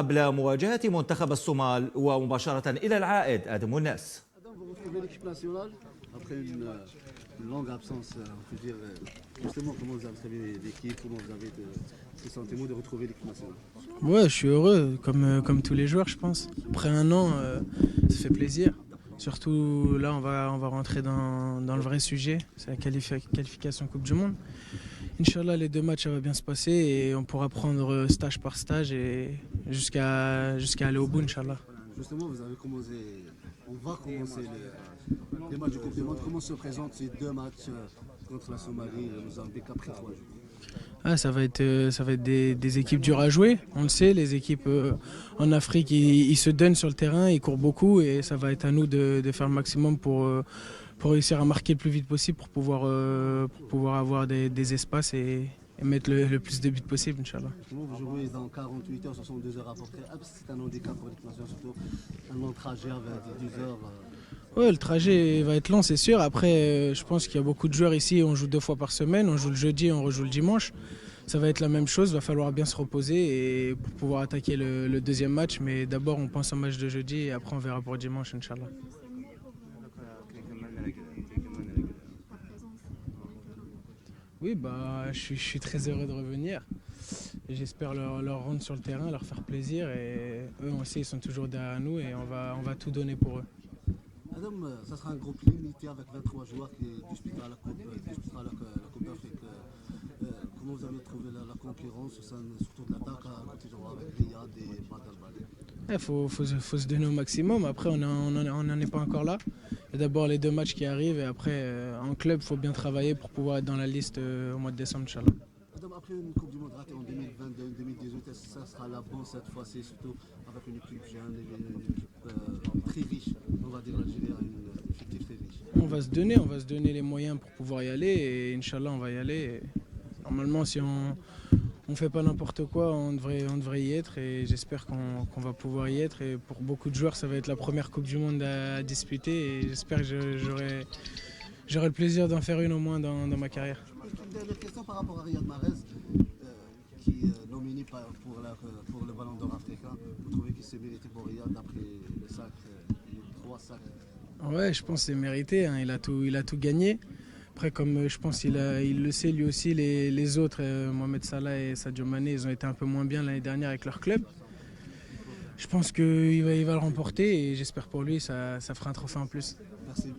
قبل مواجهة منتخب الصومال ومباشرة إلى العائد آدم الناس. Après une longue absence, on peut dire, justement, comment vous avez trouvé l'équipe, comment vous avez ce sentiment de retrouver l'équipe nationale? Ouais, je suis heureux, comme tous les joueurs, je pense. Après un an, ça fait plaisir. Surtout là, on va rentrer dans le vrai sujet, c'est la qualification Coupe du Monde. Inch'Allah, les deux matchs, ça va bien se passer et on pourra prendre stage par stage et jusqu'à aller au bout, Inch'Allah. Justement, on va commencer les matchs de Coupe du Monde. Comment se présentent ces deux matchs contre la Somalie et le Mozambique après 3 jours? Ah, ça va être des équipes dures à jouer. On le sait, les équipes en Afrique, ils se donnent sur le terrain, ils courent beaucoup et ça va être à nous de faire le maximum pour réussir à marquer le plus vite possible pour pouvoir avoir des espaces et mettre le plus de buts possible, Inch'Allah. Vous jouez dans 48 heures, 62 heures à peu près. C'est un handicap pour l'équipe nationale, surtout un long trajet avec 10 heures. Ouais, le trajet va être long, c'est sûr. Après, je pense qu'il y a beaucoup de joueurs ici. On joue 2 fois par semaine. On joue le jeudi, on rejoue le dimanche. Ça va être la même chose. Il va falloir bien se reposer et pour pouvoir attaquer le deuxième match. Mais d'abord, on pense au match de jeudi et après, on verra pour dimanche, Inch'Allah. Oui, je suis très heureux de revenir. J'espère leur rendre sur le terrain, leur faire plaisir. Et eux aussi, ils sont toujours derrière nous et on va tout donner pour eux. Adam, ça sera un groupe limité avec 23 joueurs qui disputera la Coupe d'Afrique. Comment vous avez trouvé la concurrence, surtout de l'attaque à côté de avec Riyad et Badal? Il faut se donner au maximum. Après, on n'en est pas encore là. Il y a d'abord les 2 matchs qui arrivent et après, en club, il faut bien travailler pour pouvoir être dans la liste au mois de décembre, Inch'Allah. Adam, après une Coupe du Monde ratée en 2022, 2018, ça sera la bonne cette fois-ci, surtout avec une équipe jeune, une équipe très riche. On va dire l'Algérie a une effectif très riche. On va se donner les moyens pour pouvoir y aller et Inch'Allah, on va y aller. Et normalement, si on ne fait pas n'importe quoi, on devrait y être et j'espère qu'on va pouvoir y être. Et pour beaucoup de joueurs, ça va être la première Coupe du Monde à disputer et j'espère que j'aurai le plaisir d'en faire une au moins dans ma carrière. Une dernière question par rapport à Riyad Mahrez, qui est nominé pour le Ballon d'Or africain. Vous trouvez qu'il s'est mérité pour Riyad après les 3 sacs? Ouais, je pense que c'est mérité, hein. Il a tout gagné. Après, comme je pense qu'il le sait lui aussi, les autres, Mohamed Salah et Sadio Mané, ils ont été un peu moins bien l'année dernière avec leur club. Je pense qu'il va le remporter et j'espère pour lui, ça fera un trophée en plus. Merci.